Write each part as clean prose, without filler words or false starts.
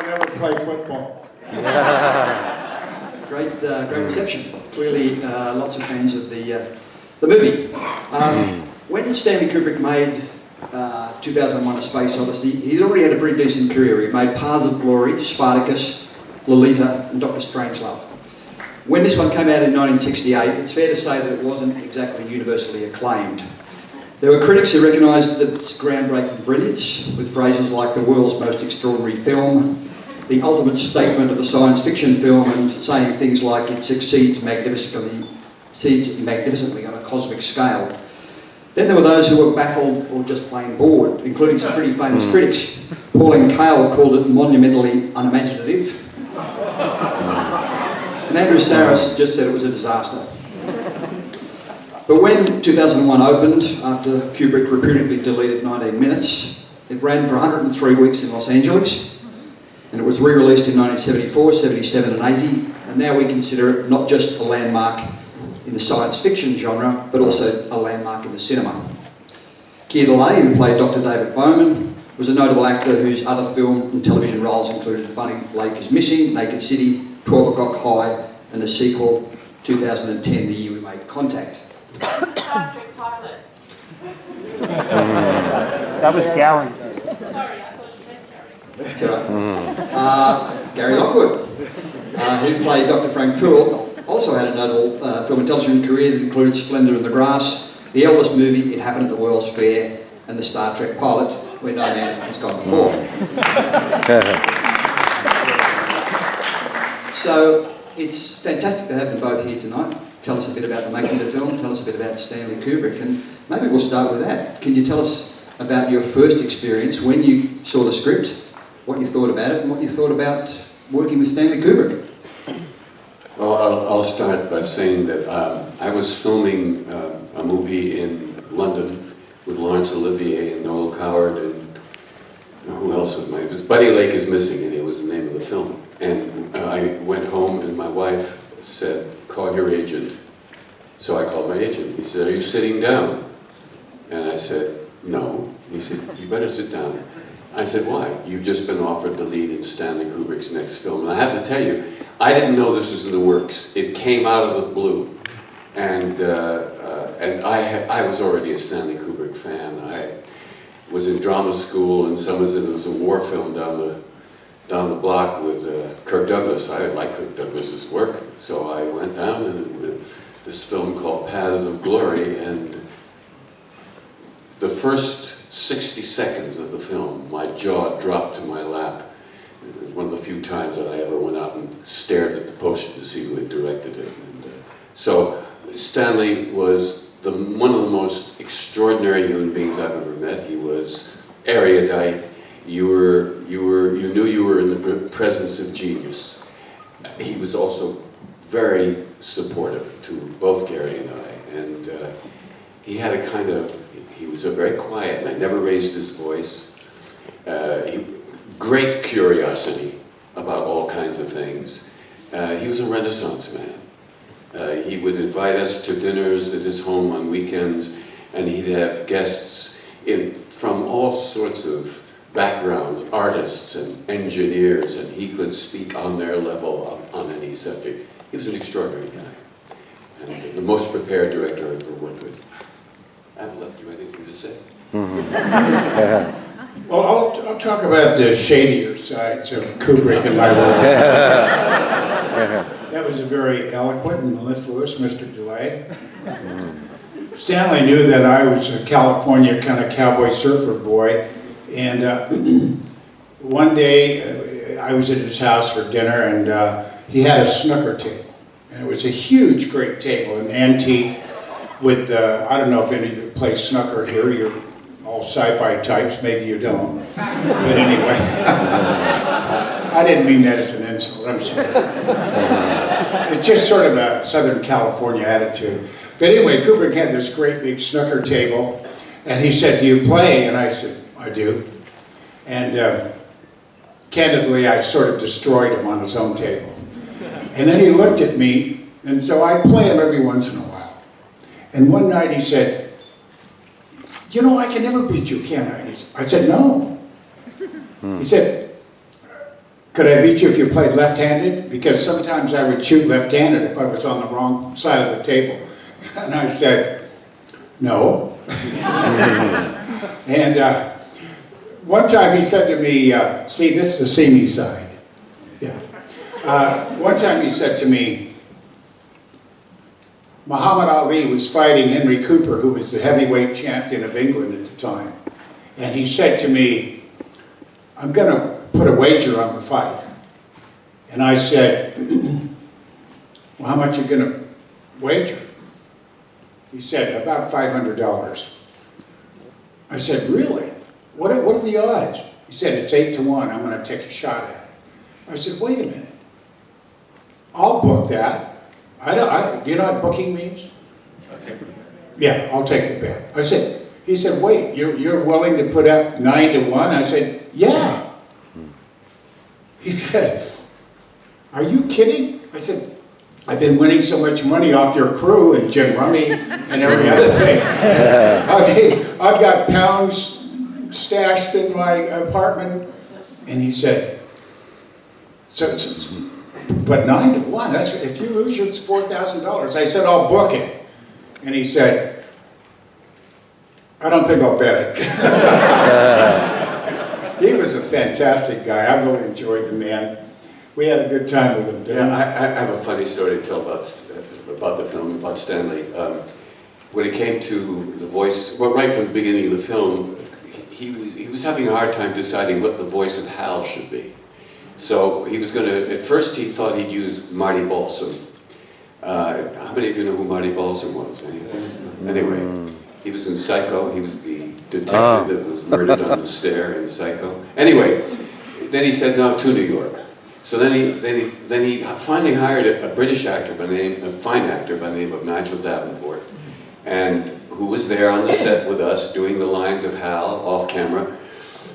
don't ever play football. Great reception. Clearly, lots of fans of the movie. When Stanley Kubrick made 2001: A Space Odyssey, he'd already had a pretty decent career. He made Paths of Glory, Spartacus, Lolita, and Dr. Strangelove. When this one came out in 1968, it's fair to say that it wasn't exactly universally acclaimed. There were critics who recognised its groundbreaking brilliance, with phrases like the world's most extraordinary film, the ultimate statement of a science fiction film, and saying things like it succeeds magnificently on a cosmic scale. Then there were those who were baffled or just plain bored, including some pretty famous critics. Pauline Kael called it monumentally unimaginative. And Andrew Saris just said it was a disaster. But when 2001 opened, after Kubrick reputedly deleted 19 minutes, it ran for 103 weeks in Los Angeles, and it was re-released in 1974, 77 and 80, and now we consider it not just a landmark in the science fiction genre, but also a landmark in the cinema. Keir, who played Dr. David Bowman, was a notable actor whose other film and television roles included Bunny Lake is Missing, Naked City, 12 O'Clock High, and the sequel, 2010, the year we made contact. Star Trek pilot. That was Gary. Sorry, I thought you meant Gary. That's all right. Gary Lockwood, who played Dr. Frank Thurl, also had a notable film and television career that included Splendor in the Grass, the Elvis movie, It Happened at the World's Fair, and the Star Trek pilot, where no man has gone before. So it's fantastic to have them both here tonight. Tell us a bit about the making of the film, tell us a bit about Stanley Kubrick, and maybe we'll start with that. Can you tell us about your first experience when you saw the script, what you thought about it, and what you thought about working with Stanley Kubrick? Well, I'll start by saying that I was filming a movie in London with Laurence Olivier and Noel Coward and who else was it was Buddy Lake is Missing, and it was the name of the film. And I went home and my wife said, call your agent. So I called my agent. He said, are you sitting down? And I said, no. He said, you better sit down. I said, why? You've just been offered the lead in Stanley Kubrick's next film. And I have to tell you, I didn't know this was in the works. It came out of the blue. And I was already a Stanley Kubrick fan. I was in drama school, and there was a war film down the block with Kirk Douglas. I liked Kirk Douglas's work, so I went down and this film called Paths of Glory, and the first 60 seconds of the film, my jaw dropped to my lap. It was one of the few times that I ever went out and stared at the poster to see who had directed it. And, so Stanley was one of the most extraordinary human beings I've ever met. He was erudite. You knew you were in the presence of genius. He was also very supportive to both Gary and I, and he had a kind of, he was a very quiet man, never raised his voice. Great curiosity about all kinds of things. He was a Renaissance man. He would invite us to dinners at his home on weekends, and he'd have guests from all sorts of backgrounds, artists and engineers, and he could speak on their level on any subject. He was an extraordinary guy, and the most prepared director I've ever worked with. I haven't left you anything to say. Well, I'll talk about the shadier sides of Kubrick in my world. That was a very eloquent and mellifluous Mr. DeLay. Stanley knew that I was a California kind of cowboy surfer boy, and one day I was at his house for dinner, and he had a snooker table, and it was a huge, great table, an antique with, I don't know if any of you play snooker here, you're all sci-fi types, maybe you don't, but anyway, I didn't mean that as an insult, I'm sorry. It's just sort of a Southern California attitude. But anyway, Kubrick had this great big snooker table, and he said, do you play? And I said, I do. And candidly, I sort of destroyed him on his own table. And then he looked at me, and so I play him every once in a while. And one night he said, you know, I can never beat you, can I? I said, no. He said, could I beat you if you played left-handed? Because sometimes I would shoot left-handed if I was on the wrong side of the table. And I said, no. And one time he said to me, see, this is the see me side. Yeah. One time he said to me, Muhammad Ali was fighting Henry Cooper, who was the heavyweight champion of England at the time. And he said to me, I'm going to put a wager on the fight. And I said, well, how much are you going to wager? He said, about $500. I said, really? What are the odds? He said, it's 8 to 1. I'm going to take a shot at it. I said, wait a minute. I'll book that. Do you know what booking means? Yeah, I'll take the bet. He said, wait, you're willing to put up 9 to 1? I said, yeah. He said, are you kidding? I said, I've been winning so much money off your crew and Jim Rummy and every other thing. I've got pounds stashed in my apartment. And he said, but 9 to 1, that's, if you lose, it's $4,000. I said, I'll book it. And he said, I don't think I'll bet it. He was a fantastic guy. I really enjoyed the man. We had a good time with him. Yeah, I have a funny story to tell about the film, about Stanley. When it came to the voice, well, right from the beginning of the film, he was having a hard time deciding what the voice of Hal should be. So he was going to, at first he thought he'd use Marty Balsam. How many of you know who Marty Balsam was? Anyway, he was in Psycho. He was the detective that was murdered on the stair in Psycho. Anyway, then he said, no, to New York. So then he finally hired a British actor a fine actor by the name of Nigel Davenport, and who was there on the set with us doing the lines of Hal off camera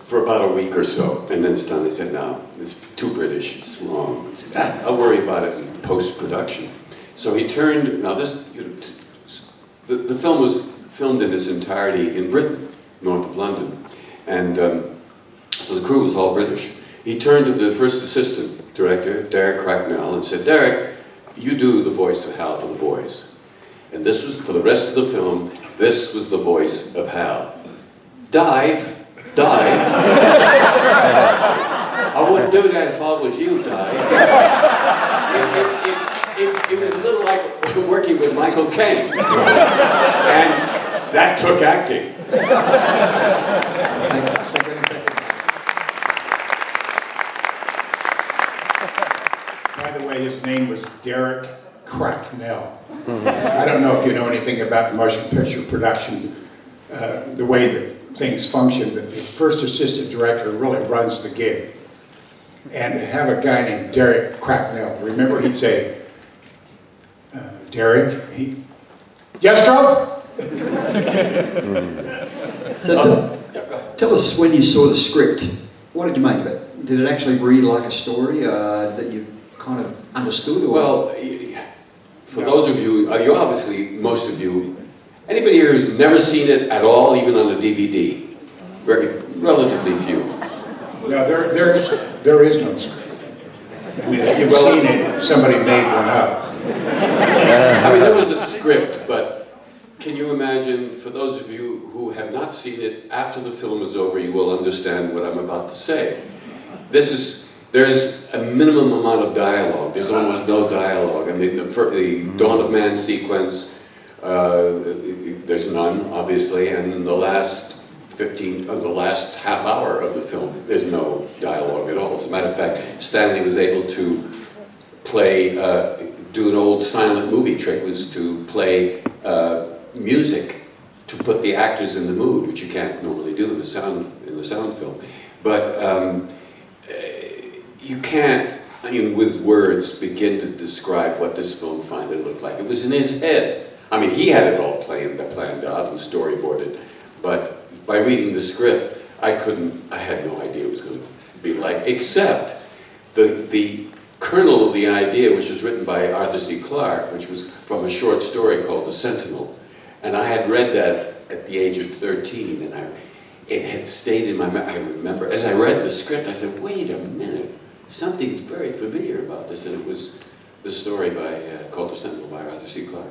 for about a week or so. And then Stanley said, no, it's too British, it's wrong. I said, I'll worry about it in post-production. So he turned, now this, the film was filmed in its entirety in Britain, north of London, and so the crew was all British. He turned to the first assistant director, Derek Cracknell, and said, Derek, you do the voice of Hal for the boys. And this was, for the rest of the film, this was the voice of Hal. Dive. I wouldn't do that if I was you, Dive. It was a little like working with Michael Caine. And that took acting. By the way, his name was Derek Cracknell. I don't know if you know anything about the motion picture production, the way that things function, but the first assistant director really runs the gig. And to have a guy named Derek Cracknell, remember he'd say, Derek, Jestro? So tell us when you saw the script, what did you make of it? Did it actually read like a story that you kind of understood? Or? Well, for those of you, you obviously, most of you, anybody here who's never seen it at all, even on a DVD? Relatively few. No, there is no script. I mean, if you've seen it, somebody made one up. I mean, there was a script, but can you imagine, for those of you who have not seen it, after the film is over, you will understand what I'm about to say. There's a minimum amount of dialogue. There's almost no dialogue. I mean, the Dawn of Man sequence, there's none, obviously, and in the last the last half hour of the film, there's no dialogue at all. As a matter of fact, Stanley was able to do an old silent movie trick, was to play music to put the actors in the mood, which you can't normally do in the sound film. But you can't, I mean, with words, begin to describe what this film finally looked like. It was in his head. I mean, he had it all planned out and storyboarded, but by reading the script, I had no idea what it was going to be like, except the kernel of the idea, which was written by Arthur C. Clarke, which was from a short story called The Sentinel. And I had read that at the age of 13, and it had stayed in my memory. I remember, as I read the script, I said, wait a minute, something's very familiar about this, and it was the story called The Sentinel by Arthur C. Clarke.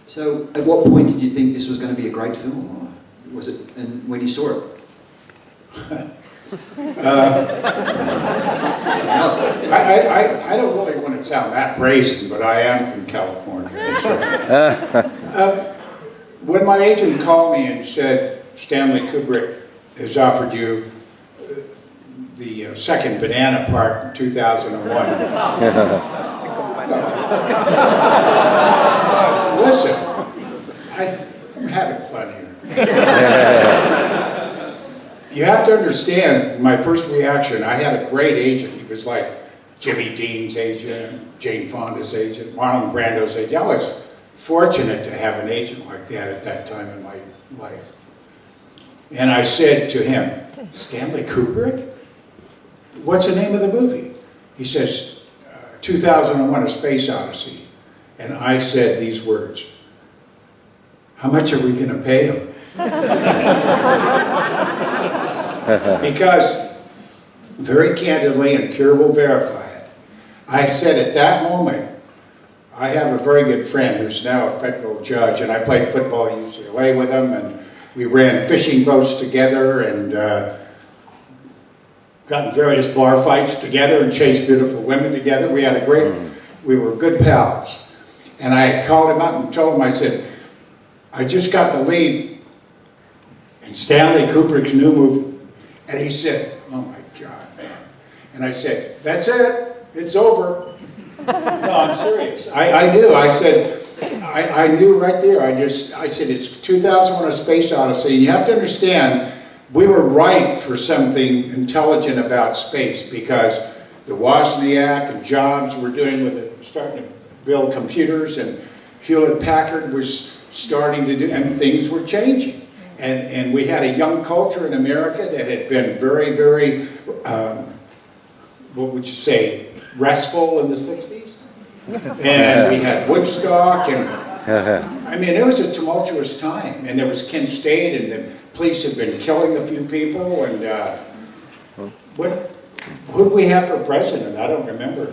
So, at what point did you think this was going to be a great film? Or was it, and when you saw it? I don't really want to sound that brazen, but I am from California. When my agent called me and said, Stanley Kubrick has offered you the second Banana Part in 2001. Listen, I'm having fun here. You have to understand, my first reaction, I had a great agent. He was like Jimmy Dean's agent, Jane Fonda's agent, Marlon Brando's agent. I was fortunate to have an agent like that at that time in my life. And I said to him, Stanley Kubrick? What's the name of the movie? He says, 2001: A Space Odyssey. And I said these words, how much are we going to pay him? Because, very candidly, and Keir will verify it, I said at that moment, I have a very good friend who's now a federal judge, and I played football at UCLA with him, and we ran fishing boats together, and got in various bar fights together, and chased beautiful women together. We had a great, we were good pals. And I called him up and told him, I said, I just got the lead in Stanley Kubrick's new movie. And he said, oh my God, man. And I said, that's it, it's over. No, I'm serious. I knew, I said, I knew right there. I said, it's 2001: A Space Odyssey. And you have to understand, we were ripe for something intelligent about space because the Wozniak and Jobs were starting to build computers, and Hewlett-Packard was starting to do, and things were changing. And we had a young culture in America that had been very, very, what would you say, restful in the 60s. And we had Woodstock, and I mean, it was a tumultuous time. And there was Kent State, and the police had been killing a few people. And who did we have for president? I don't remember.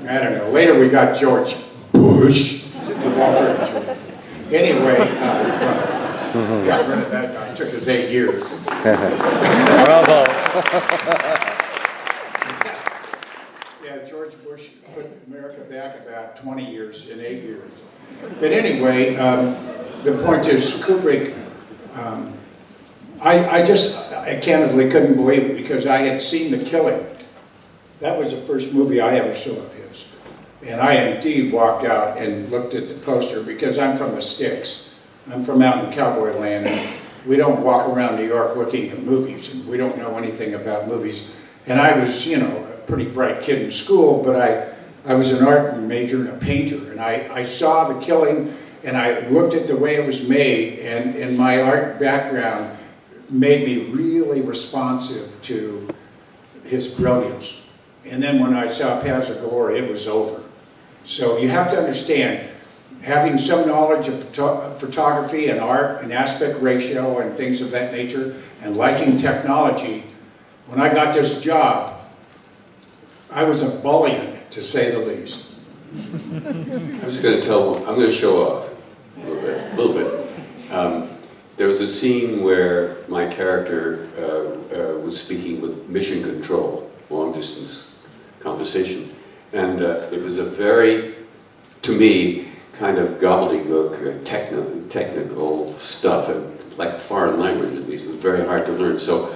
I don't know. Later we got George Bush. Anyway, got rid of that guy. It took us 8 years. Bravo. Yeah, George Bush put America back about 20 years in 8 years. But anyway, the point is, Kubrick, I candidly couldn't believe it because I had seen The Killing. That was the first movie I ever saw of his. And I indeed walked out and looked at the poster because I'm from the sticks. I'm from out in cowboy land, and we don't walk around New York looking at movies, and we don't know anything about movies. And I was, you know, a pretty bright kid in school, but I was an art major and a painter, and I saw The Killing, and I looked at the way it was made, and my art background made me really responsive to his brilliance. And then when I saw Paths of Glory, it was over. So you have to understand, having some knowledge of photography and art and aspect ratio and things of that nature, and liking technology, when I got this job, I was a bullion, to say the least. I was going to I'm going to show off a little bit. There was a scene where my character was speaking with Mission Control, long distance conversation. And it was a very, to me, kind of gobbledygook, technical stuff, like foreign language at least. It was very hard to learn. So